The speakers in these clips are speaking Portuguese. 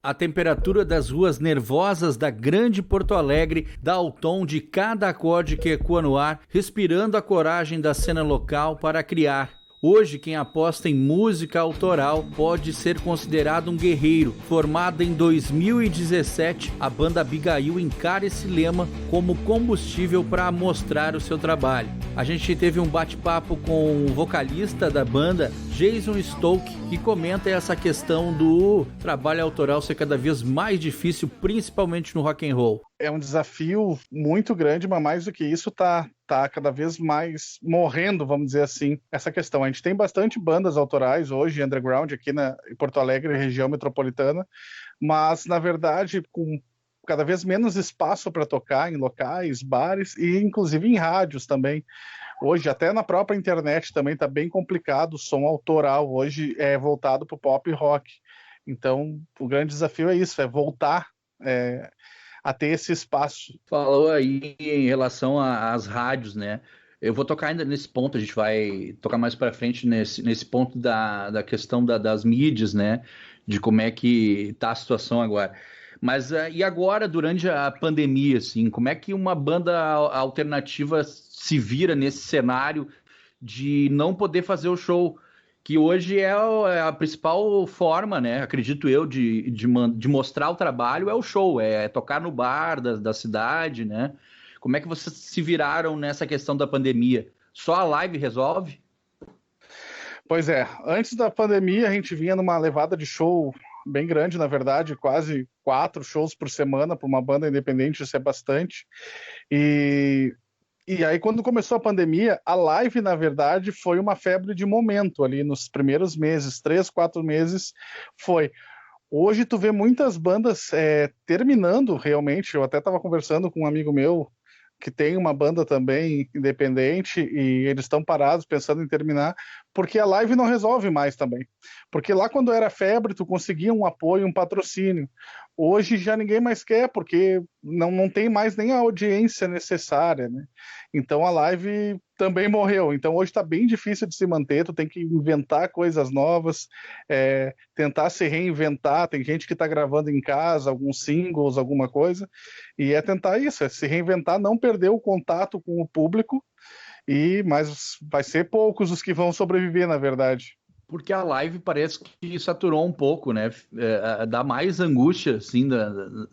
A temperatura das ruas nervosas da grande Porto Alegre dá o tom de cada acorde que ecoa no ar, respirando a coragem da cena local para criar. Hoje, quem aposta em música autoral pode ser considerado um guerreiro. Formada em 2017, a banda Abigail encara esse lema como combustível para mostrar o seu trabalho. A gente teve um bate-papo com o vocalista da banda, Jason Stoke, que comenta essa questão do trabalho autoral ser cada vez mais difícil, principalmente no rock and roll. É um desafio muito grande, mas mais do que isso, tá cada vez mais morrendo, vamos dizer assim, essa questão. A gente tem bastante bandas autorais hoje, underground, aqui em Porto Alegre, região metropolitana, mas, na verdade, com cada vez menos espaço para tocar em locais, bares e, inclusive, em rádios também. Hoje, até na própria internet também está bem complicado o som autoral. Hoje é voltado para o pop e rock. Então, o grande desafio é isso, é voltar a ter esse espaço. Falou aí em relação às rádios, né? Eu vou tocar ainda nesse ponto, a gente vai tocar mais para frente nesse ponto da questão das mídias, né? De como é que tá a situação agora. Mas e agora, durante a pandemia, assim, como é que uma banda alternativa se vira nesse cenário de não poder fazer o show? Que hoje é a principal forma, né? Acredito eu, de mostrar o trabalho é o show, é tocar no bar da cidade, né? Como é que vocês se viraram nessa questão da pandemia? Só a live resolve? Pois é, antes da pandemia a gente vinha numa levada de show bem grande, na verdade, quase 4 shows por semana para uma banda independente, isso é bastante. E aí, quando começou a pandemia, a live, na verdade, foi uma febre de momento ali nos primeiros meses, 3, 4 meses, foi. Hoje tu vê muitas bandas terminando realmente, eu até estava conversando com um amigo meu que tem uma banda também independente e eles estão parados pensando em terminar, porque a live não resolve mais também. Porque lá quando era febre, tu conseguia um apoio, um patrocínio. Hoje já ninguém mais quer, porque não tem mais nem a audiência necessária, né? Então a live também morreu. Então hoje está bem difícil de se manter, tu tem que inventar coisas novas, tentar se reinventar. Tem gente que está gravando em casa, alguns singles, alguma coisa, e é tentar isso, é se reinventar, não perder o contato com o público, mas vai ser poucos os que vão sobreviver, na verdade. Porque a live parece que saturou um pouco, né? Dá mais angústia, assim,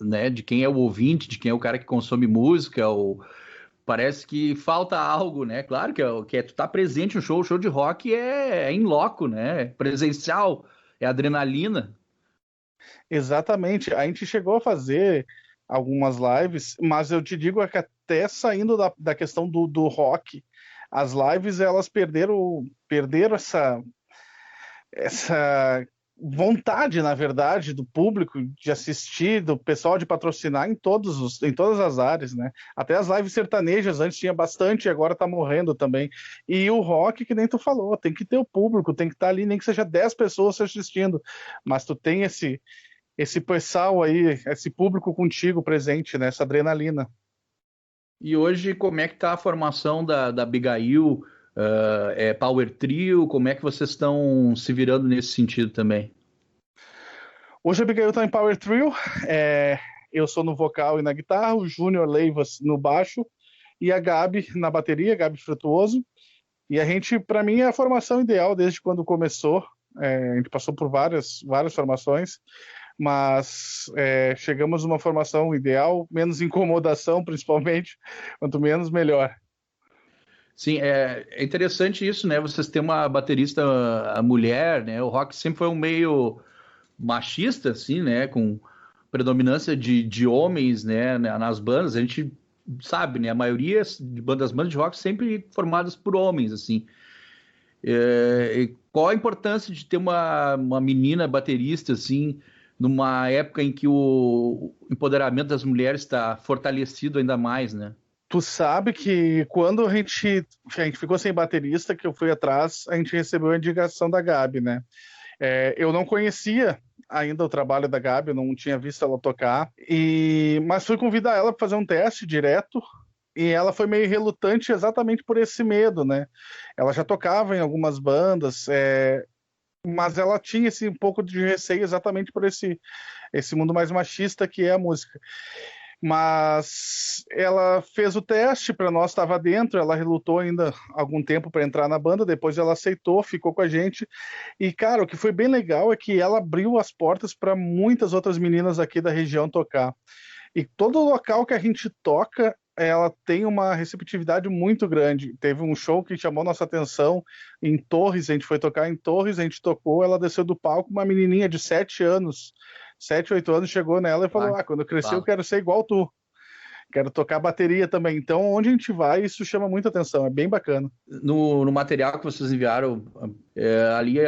né? De quem é o ouvinte, de quem é o cara que consome música, parece que falta algo, né? Claro que tu tá presente no show, o show de rock é in loco, né? É presencial, é adrenalina. Exatamente, a gente chegou a fazer algumas lives, mas eu te digo que até saindo da questão do rock, as lives elas perderam essa vontade, na verdade, do público de assistir, do pessoal de patrocinar em todas as áreas, né? Até as lives sertanejas antes tinha bastante, agora tá morrendo também. E o rock, que nem tu falou, tem que ter o público, tem que estar ali, nem que seja 10 pessoas assistindo, mas tu tem esse pessoal aí, esse público contigo presente, né? Essa adrenalina. E hoje, como é que tá a formação da Abigail? É Power Trio? Como é que vocês estão se virando nesse sentido também? Hoje a Abigail tá em Power Trio, eu sou no vocal e na guitarra, o Júnior Leivas no baixo e a Gabi na bateria, Gabi Frutuoso. E a gente, para mim, é a formação ideal desde quando começou. A gente passou por várias formações, mas chegamos numa formação ideal, menos incomodação, principalmente, quanto menos, melhor. Sim, é interessante isso, né? Vocês têm uma baterista a mulher, né? O rock sempre foi um meio machista, assim, né? Com predominância de homens, né? Nas bandas. A gente sabe, né? A maioria das bandas de rock sempre formadas por homens, assim. E qual a importância de ter uma menina baterista, assim, numa época em que o empoderamento das mulheres está fortalecido ainda mais, né? Tu sabe que quando a gente ficou sem baterista, que eu fui atrás, a gente recebeu a indicação da Gabi, né? Eu não conhecia ainda o trabalho da Gabi, eu não tinha visto ela tocar, mas fui convidar ela para fazer um teste direto, e ela foi meio relutante exatamente por esse medo, né? Ela já tocava em algumas bandas, mas ela tinha esse um pouco de receio exatamente por esse mundo mais machista que é a música. Mas ela fez o teste para nós, estava dentro, ela relutou ainda algum tempo para entrar na banda, depois ela aceitou, ficou com a gente. E, cara, o que foi bem legal é que ela abriu as portas para muitas outras meninas aqui da região tocar. E todo local que a gente toca, ela tem uma receptividade muito grande. Teve um show que chamou nossa atenção em Torres, a gente foi tocar em Torres, a gente tocou, ela desceu do palco, uma menininha de 7 anos, 7, 8 anos, chegou nela e falou, quando eu crescer eu quero ser igual tu. Quero tocar bateria também. Então, onde a gente vai, isso chama muita atenção, é bem bacana. No material que vocês enviaram, ali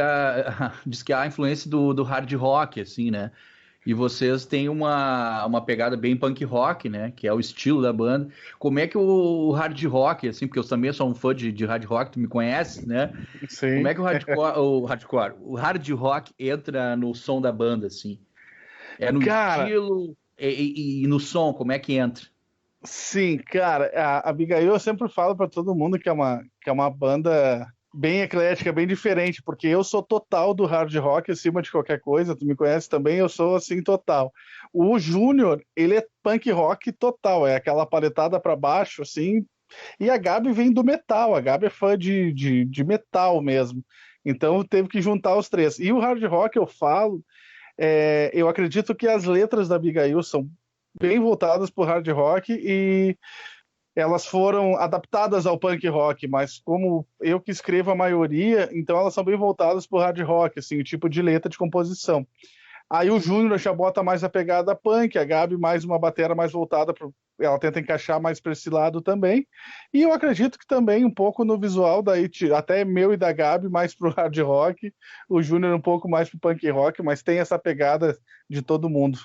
diz que há a influência do hard rock, assim, né? E vocês têm uma pegada bem punk rock, né? Que é o estilo da banda. Como é que o hard rock, assim, porque eu também sou um fã de hard rock, tu me conhece, né? Sim. Como é que o hard rock entra no som da banda, assim? É no estilo e no som, como é que entra? Sim, cara, a Abigail eu sempre falo para todo mundo que é uma banda bem eclética, bem diferente, porque eu sou total do hard rock acima de qualquer coisa, tu me conhece também, eu sou assim total. O Júnior, ele é punk rock total, é aquela paletada para baixo, assim, e a Gabi vem do metal, a Gabi é fã de metal mesmo, então teve que juntar os três. E o hard rock eu falo, eu acredito que as letras da Abigail são bem voltadas para o hard rock e elas foram adaptadas ao punk rock, mas como eu que escrevo a maioria, então elas são bem voltadas para o hard rock, assim, o tipo de letra de composição. Aí o Júnior já bota mais a pegada punk, a Gabi mais uma batera mais voltada para... Ela tenta encaixar mais para esse lado também. E eu acredito que também um pouco no visual, daí até meu e da Gabi mais pro hard rock, o Júnior um pouco mais pro punk rock, mas tem essa pegada de todo mundo.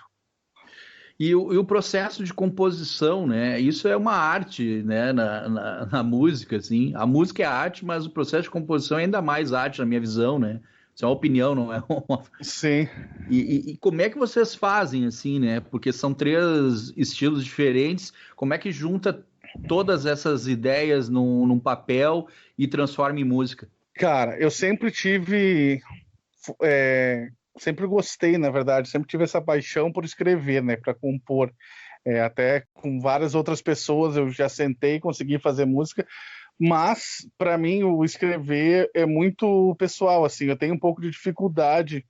E o processo de composição, né? Isso é uma arte, né? Na música, assim. A música é arte, mas o processo de composição é ainda mais arte, na minha visão, né? Isso é uma opinião, não é uma... Sim. E como é que vocês fazem, assim, né? Porque são 3 estilos diferentes. Como é que junta todas essas ideias num papel e transforma em música? Cara, eu sempre tive... sempre gostei, na verdade, sempre tive essa paixão por escrever, né, para compor. Até com várias outras pessoas eu já sentei e consegui fazer música, mas para mim o escrever é muito pessoal, assim, eu tenho um pouco de dificuldade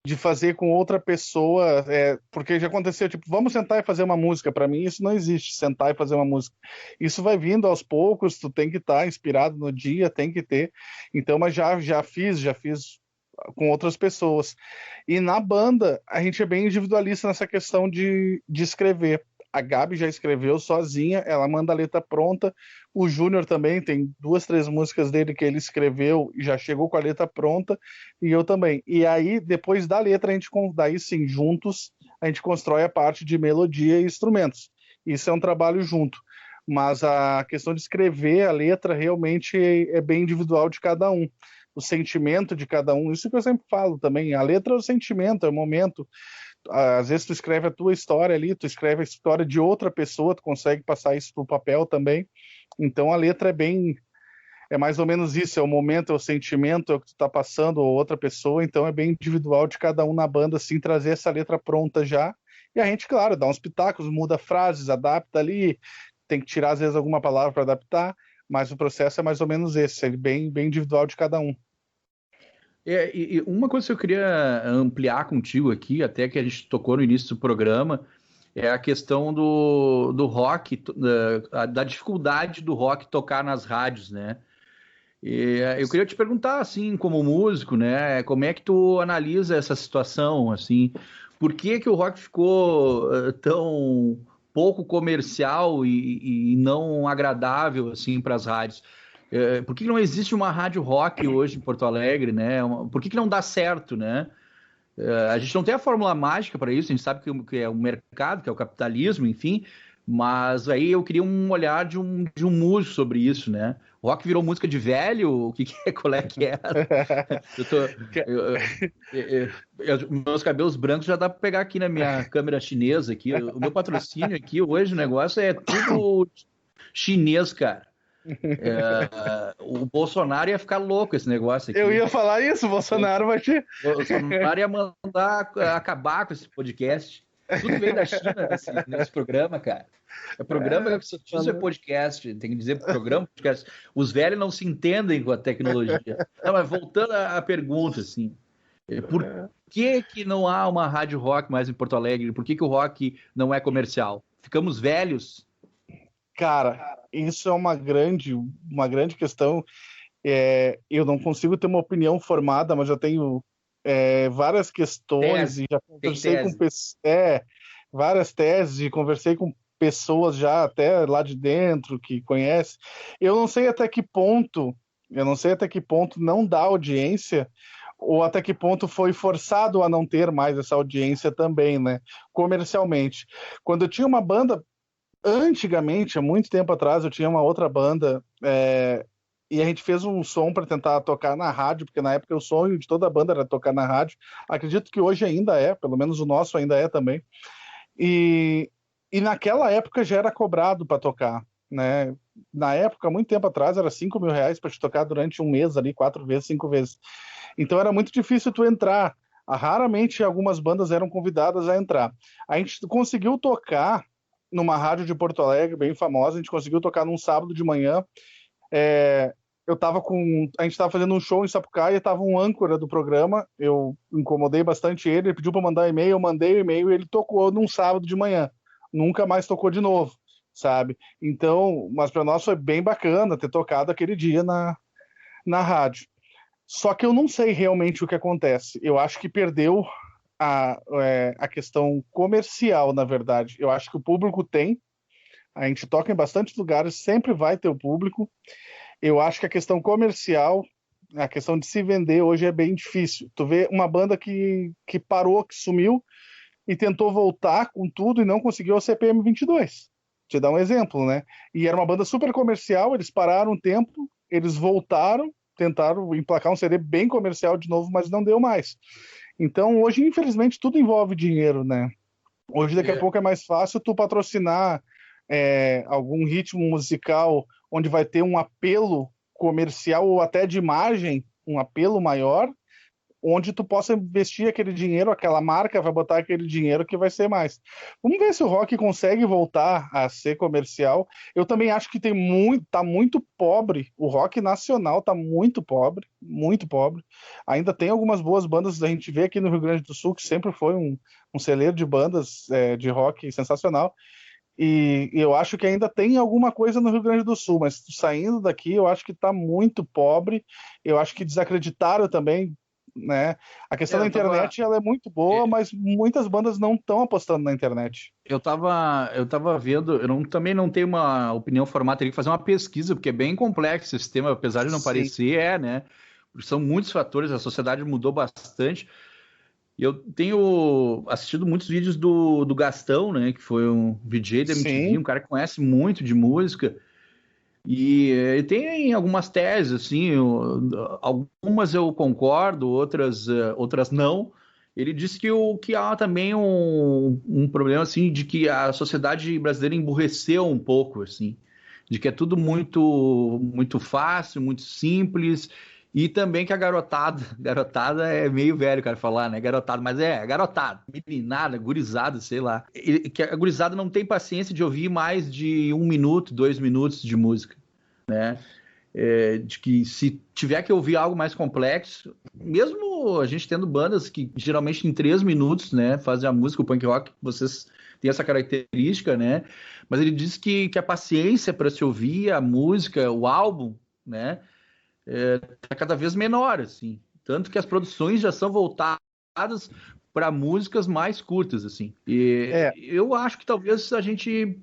de fazer com outra pessoa, porque já aconteceu, tipo, vamos sentar e fazer uma música. Para mim isso não existe, sentar e fazer uma música. Isso vai vindo aos poucos, tu tem que estar inspirado no dia, tem que ter. Então, mas já fiz com outras pessoas. E na banda, a gente é bem individualista nessa questão de escrever. A Gabi já escreveu sozinha, ela manda a letra pronta. O Júnior também tem 2, 3 músicas dele que ele escreveu e já chegou com a letra pronta, e eu também. E aí, depois da letra, daí sim, juntos, a gente constrói a parte de melodia e instrumentos. Isso é um trabalho junto. Mas a questão de escrever a letra realmente é bem individual de cada um. O sentimento de cada um, isso que eu sempre falo também, a letra é o sentimento, é o momento, às vezes tu escreve a tua história ali, tu escreve a história de outra pessoa, tu consegue passar isso pro papel também, então a letra é mais ou menos isso, é o momento, é o sentimento, é o que tu tá passando, ou outra pessoa, então é bem individual de cada um na banda, assim, trazer essa letra pronta já, e a gente, claro, dá uns pitacos, muda frases, adapta ali, tem que tirar às vezes alguma palavra para adaptar, mas o processo é mais ou menos esse, é bem individual de cada um. E uma coisa que eu queria ampliar contigo aqui, até que a gente tocou no início do programa, é a questão do rock, da dificuldade do rock tocar nas rádios, né? E eu queria te perguntar, assim, como músico, né, como é que tu analisa essa situação, assim, por que que o rock ficou tão pouco comercial e não agradável, assim, para as rádios? Por que que não existe uma rádio rock hoje em Porto Alegre, né? Por que que não dá certo, né? A gente não tem a fórmula mágica para isso, a gente sabe que é o mercado, que é o capitalismo, enfim, mas aí eu queria um olhar de um músico sobre isso, né? O rock virou música de velho? O que é? Qual é que é? Meus cabelos brancos já dá para pegar aqui na minha câmera chinesa aqui. O meu patrocínio aqui hoje, o negócio é tudo chinês, cara. O Bolsonaro ia ficar louco esse negócio aqui. Eu ia falar isso, o Bolsonaro vai te... O Bolsonaro ia mandar acabar com esse podcast. Tudo veio da China nesse programa, cara. O programa que você diz é podcast, tem que dizer programa, podcast. Os velhos não se entendem com a tecnologia. Não, mas voltando à pergunta, assim, por que não há uma rádio rock mais em Porto Alegre? Por que o rock não é comercial? Ficamos velhos? Cara, isso é uma grande questão. Eu não consigo ter uma opinião formada, mas eu tenho várias questões Tese. e já conversei com várias teses e conversei com pessoas já até lá de dentro que conhecem. Eu não sei até que ponto não dá audiência ou até que ponto foi forçado a não ter mais essa audiência também, né? Comercialmente. Quando eu tinha uma banda, antigamente, há muito tempo atrás, eu tinha uma outra banda, e a gente fez um som para tentar tocar na rádio, porque na época o sonho de toda a banda era tocar na rádio. Acredito que hoje ainda é, pelo menos o nosso ainda é também. E naquela época já era cobrado para tocar, né? Na época, muito tempo atrás, era R$ 5.000 para te tocar durante um mês ali, 4 vezes, 5 vezes. Então era muito difícil tu entrar. Raramente algumas bandas eram convidadas a entrar. A gente conseguiu tocar numa rádio de Porto Alegre, bem famosa, a gente conseguiu tocar num sábado de manhã. A gente estava fazendo um show em Sapucaia, estava um âncora do programa, eu incomodei bastante ele pediu para mandar e-mail, eu mandei o e-mail e ele tocou num sábado de manhã, nunca mais tocou de novo, sabe? Então, mas para nós foi bem bacana ter tocado aquele dia na rádio. Só que eu não sei realmente o que acontece, eu acho que perdeu a questão comercial, na verdade. Eu acho que o público tem, a gente toca em bastante lugares, sempre vai ter o público. Eu acho que a questão comercial, a questão de se vender hoje é bem difícil. Tu vê uma banda que parou, que sumiu e tentou voltar com tudo e não conseguiu a CPM 22. Te dar um exemplo, né? E era uma banda super comercial, eles pararam um tempo, eles voltaram, tentaram emplacar um CD bem comercial de novo, mas não deu mais. Então, hoje, infelizmente, tudo envolve dinheiro, né? Hoje, daqui a pouco, é mais fácil tu patrocinar algum ritmo musical onde vai ter um apelo comercial ou até de imagem, um apelo maior, onde tu possa investir aquele dinheiro, aquela marca vai botar aquele dinheiro que vai ser mais. Vamos ver se o rock consegue voltar a ser comercial. Eu também acho que tá muito pobre, o rock nacional tá muito pobre, muito pobre. Ainda tem algumas boas bandas, a gente vê aqui no Rio Grande do Sul, que sempre foi um celeiro de bandas de rock sensacional. E eu acho que ainda tem alguma coisa no Rio Grande do Sul, mas saindo daqui eu acho que está muito pobre, eu acho que desacreditaram também, né? A questão da internet ela é muito boa, mas muitas bandas não estão apostando na internet. Eu tava vendo, também não tenho uma opinião formada, teria que fazer uma pesquisa, porque é bem complexo esse tema, apesar de não parecer, né? São muitos fatores, a sociedade mudou bastante. E eu tenho assistido muitos vídeos do Gastão, né? Que foi um VJ da MTV, um cara que conhece muito de música. E ele tem algumas teses, assim, algumas eu concordo, outras não. Ele disse que há também um problema, assim, de que a sociedade brasileira emburreceu um pouco, assim, de que é tudo muito, muito fácil, muito simples. E também que a garotada é meio velho, cara, falar, né? Garotada, mas garotada, meninada, gurizada, sei lá. Que a gurizada não tem paciência de ouvir mais de 1 minuto, 2 minutos de música, né? De que se tiver que ouvir algo mais complexo, mesmo a gente tendo bandas que geralmente em 3 minutos, né, fazem a música, o punk rock, vocês têm essa característica, né? Mas ele diz que a paciência para se ouvir a música, o álbum, né? Tá cada vez menor, assim. Tanto que as produções já são voltadas para músicas mais curtas, assim. E eu acho que talvez a gente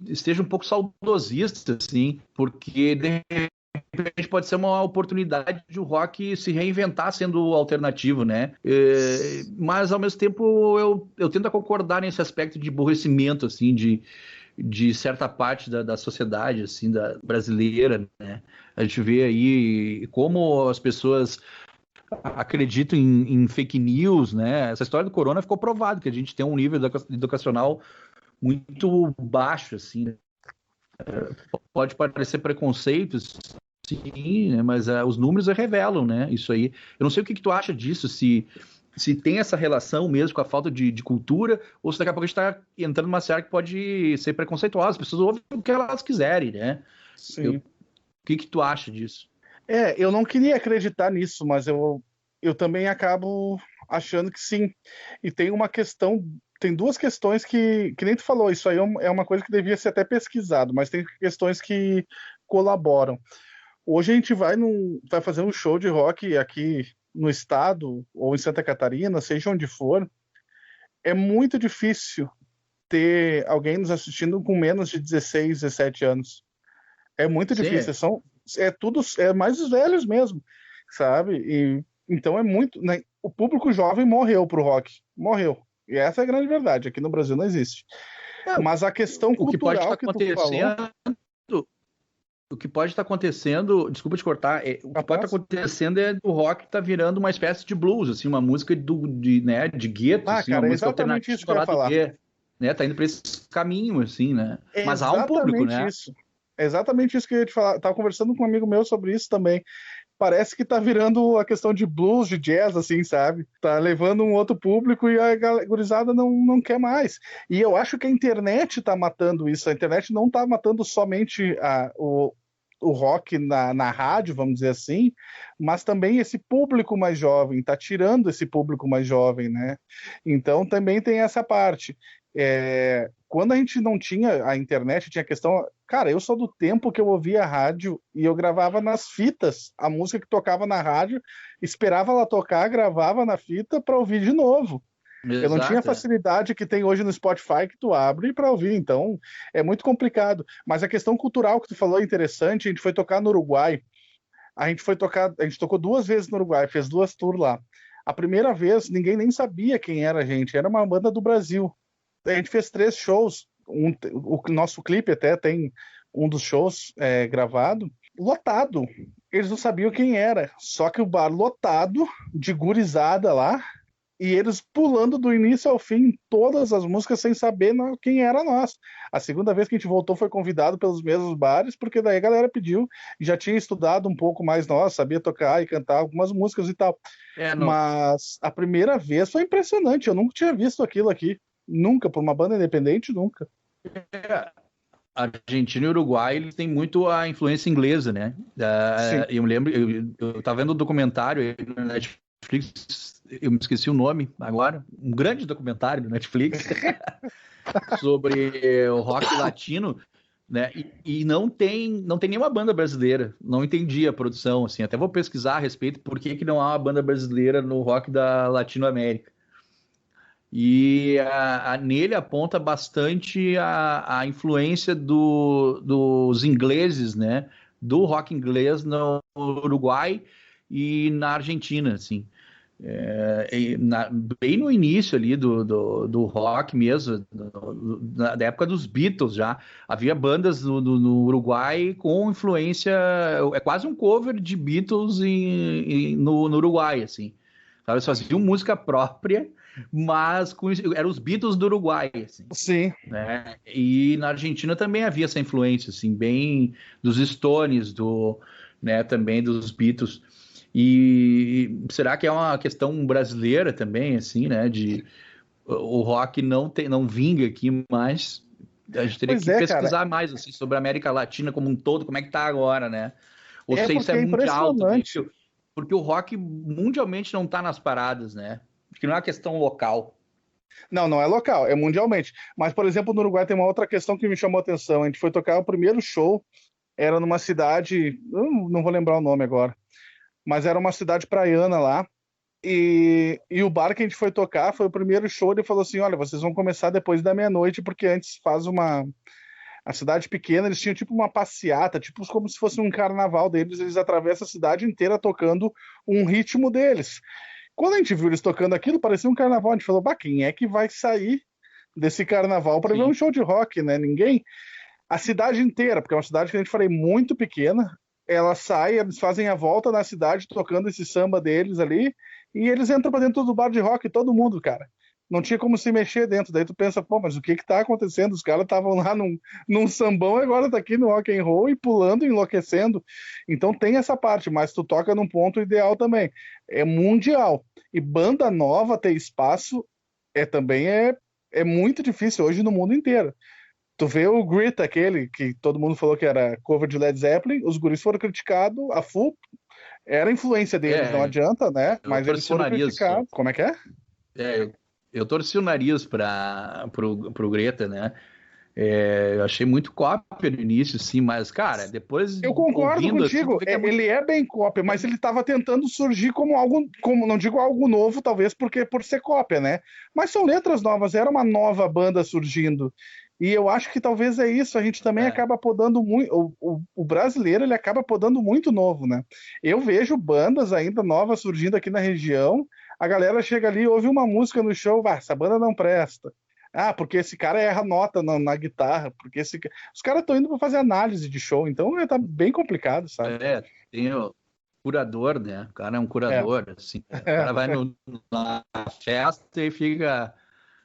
esteja um pouco saudosista, assim, porque de repente pode ser uma oportunidade de o rock se reinventar sendo alternativo, né? Mas ao mesmo tempo eu tento concordar nesse aspecto de aborrecimento, assim, de certa parte da sociedade, assim, brasileira, né? A gente vê aí como as pessoas acreditam em fake news, né? Essa história do corona ficou provado que a gente tem um nível educacional muito baixo, assim, né? Pode parecer preconceitos, sim, né? Mas os números revelam, né? Isso aí. Eu não sei o que tu acha disso, se tem essa relação mesmo com a falta de cultura, ou se daqui a pouco a gente está entrando numa seara que pode ser preconceituosa, as pessoas ouvem o que elas quiserem, né? O Sim. que tu acha disso? Eu não queria acreditar nisso, mas eu também acabo achando que sim. E tem duas questões que nem tu falou, isso aí é uma coisa que devia ser até pesquisado, mas tem questões que colaboram. Hoje a gente vai fazer um show de rock aqui no estado, ou em Santa Catarina, seja onde for, é muito difícil ter alguém nos assistindo com menos de 16, 17 anos. É muito difícil, Sim, é mais os velhos mesmo, sabe? E então é muito, né? O público jovem morreu pro rock, morreu. E essa é a grande verdade, aqui no Brasil não existe. é, Mas a questão o que pode estar cultural que tu falou, acontecendo, o que pode estar acontecendo, desculpa te cortar, o que pode estar capaz? acontecendo é do rock tá virando uma espécie de blues, assim, uma música né, de gueto, Ah, assim, uma cara, é música exatamente isso que alternativa eu ia lá do falar. B, né, tá indo para esse caminho, assim, né, É mas há um público, exatamente né, isso. É exatamente isso que eu ia te falar. Tava conversando com um amigo meu sobre isso também. Parece que tá virando a questão de blues, de jazz, assim, sabe? Tá levando um outro público e a gurizada não quer mais. E eu acho que a internet tá matando isso. A internet não tá matando somente o rock na rádio, vamos dizer assim, mas também esse público mais jovem, tá tirando esse público mais jovem, né? Então também tem essa parte. Quando a gente não tinha a internet, tinha a questão. Cara, eu sou do tempo que eu ouvia rádio e eu gravava nas fitas a música que tocava na rádio, esperava ela tocar, gravava na fita para ouvir de novo. Eu não tinha a exato, facilidade que tem hoje no Spotify que tu abre para ouvir, então é muito complicado. Mas a questão cultural que tu falou é interessante. A gente foi tocar no Uruguai. A gente tocou duas vezes no Uruguai, fez duas tours lá. A primeira vez, ninguém nem sabia quem era a gente, era uma banda do Brasil. A gente fez três shows. O nosso clipe até tem um dos shows gravado, lotado. Eles não sabiam quem era. Só que o bar lotado, de gurizada lá, e eles pulando do início ao fim todas as músicas sem saber quem era nós. A segunda vez que a gente voltou foi convidado pelos mesmos bares, porque daí a galera pediu, e já tinha estudado um pouco mais nós, sabia tocar e cantar algumas músicas e tal. não, Mas a primeira vez foi impressionante, eu nunca tinha visto aquilo aqui. Nunca, por uma banda independente, nunca. Argentina e Uruguai, eles têm muito a influência inglesa, né? Sim. Eu me lembro, eu tava vendo um documentário aí no Netflix, eu me esqueci o nome agora, um grande documentário do Netflix sobre o rock latino, né? E não tem nenhuma banda brasileira. Não entendi a produção, assim. Até vou pesquisar a respeito por que não há uma banda brasileira no rock da Latinoamérica. E nele aponta bastante a influência dos ingleses, né? Do rock inglês no Uruguai e na Argentina, assim. Bem no início ali do rock mesmo, da época dos Beatles já, havia bandas no Uruguai com influência, é quase um cover de Beatles no Uruguai, assim. Sabe? Eles faziam música própria, mas eram os Beatles do Uruguai, assim, Sim. né? E na Argentina também havia essa influência, assim, bem dos Stones, né, também dos Beatles. E será que é uma questão brasileira também, assim, né? De o rock não vinga aqui mais. A gente teria Pois que é, cara. pesquisar mais assim, sobre a América Latina como um todo, como é que tá agora, né? Ou É se isso é porque é mundial também, impressionante. porque o rock mundialmente não tá nas paradas, né? Acho que não é uma questão local. Não, não é local, é mundialmente. Mas, por exemplo, no Uruguai tem uma outra questão que me chamou a atenção. A gente foi tocar o primeiro show, era numa cidade, eu não vou lembrar o nome agora, mas era uma cidade praiana lá. E o bar que a gente foi tocar foi o primeiro show. Ele falou assim: Olha, vocês vão começar depois da meia-noite, porque antes faz uma. A cidade pequena, eles tinham tipo uma passeata, tipo como se fosse um carnaval deles. Eles atravessam a cidade inteira tocando um ritmo deles. Quando a gente viu eles tocando aquilo, parecia um carnaval. A gente falou: Bah, quem é que vai sair desse carnaval para ver um Sim. show de rock, né? Ninguém. A cidade inteira, porque é uma cidade que a gente falei muito pequena, ela sai, eles fazem a volta na cidade tocando esse samba deles ali, e eles entram pra dentro do bar de rock, todo mundo, cara. não tinha como se mexer dentro. Daí tu pensa, pô, mas o que tá acontecendo? Os caras estavam lá num sambão e agora tá aqui no rock and roll e pulando, enlouquecendo. Então tem essa parte, mas tu toca num ponto ideal também. É mundial. E banda nova ter espaço também é muito difícil hoje no mundo inteiro. Tu vê o Grit, aquele que todo mundo falou que era cover de Led Zeppelin, os guris foram criticados, a full era a influência deles, não adianta, né? Mas eles foram criticados. Como é que é? Eu torci o nariz pro Greta, né? Eu achei muito cópia no início, sim, mas, cara, depois. Eu concordo contigo, assim, ele é bem cópia, mas ele estava tentando surgir como algo, não digo algo novo, talvez, porque por ser cópia, né? Mas são letras novas, era uma nova banda surgindo. E eu acho que talvez é isso, a gente também acaba podando muito, o brasileiro ele acaba podando muito novo, né? Eu vejo bandas ainda novas surgindo aqui na região, a galera chega ali, ouve uma música no show, essa banda não presta. Porque esse cara erra nota na guitarra, porque os caras estão indo para fazer análise de show, então tá bem complicado, sabe? Tem o curador, né? O cara é um curador, assim. O cara vai na festa e fica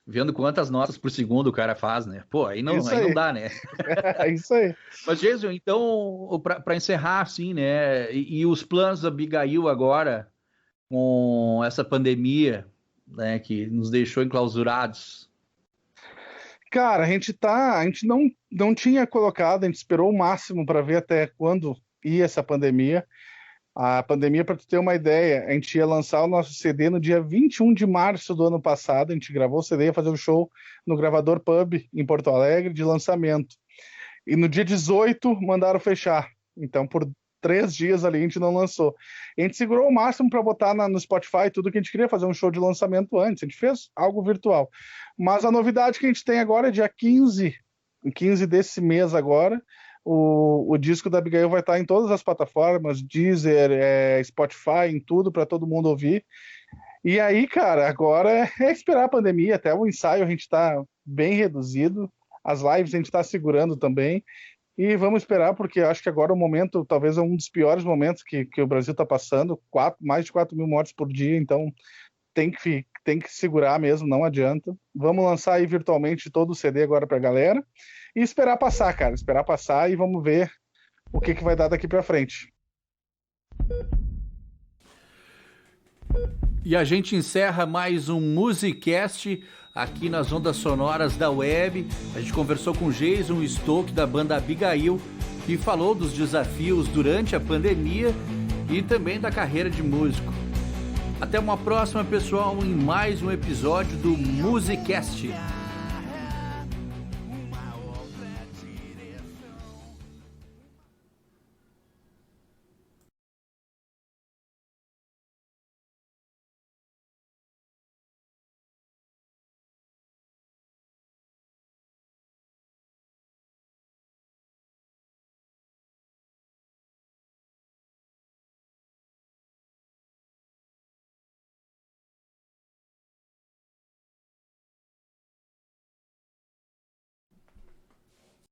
vendo quantas notas por segundo o cara faz, né? Pô, aí não dá, né? É isso aí. Mas, Jason, então, para encerrar, assim, né? E os planos da Abigail agora, com essa pandemia, né, que nos deixou enclausurados? Cara, a gente não tinha colocado, a gente esperou o máximo para ver até quando ia essa pandemia. A pandemia, para tu ter uma ideia, a gente ia lançar o nosso CD no dia 21 de março do ano passado, a gente gravou o CD, ia fazer um show no Gravador Pub, em Porto Alegre, de lançamento. E no dia 18, mandaram fechar. Então, por 3 dias ali, a gente não lançou. A gente segurou o máximo para botar no Spotify tudo que a gente queria, fazer um show de lançamento antes. A gente fez algo virtual. Mas a novidade que a gente tem agora é dia 15 desse mês agora, o disco da Abigail vai estar em todas as plataformas, Deezer, Spotify, em tudo, para todo mundo ouvir. E aí, cara, agora é esperar a pandemia. Até o ensaio a gente está bem reduzido, as lives a gente está segurando também. E vamos esperar, porque acho que agora o momento, talvez é um dos piores momentos que o Brasil está passando, mais de 4 mil mortes por dia, então tem que segurar mesmo, não adianta. Vamos lançar aí virtualmente todo o CD agora para a galera e esperar passar, cara, esperar passar e vamos ver o que vai dar daqui para frente. E a gente encerra mais um Musicast aqui nas ondas sonoras da web. A gente conversou com Jason Stock, da banda Abigail, que falou dos desafios durante a pandemia e também da carreira de músico. Até uma próxima, pessoal, em mais um episódio do Musicast.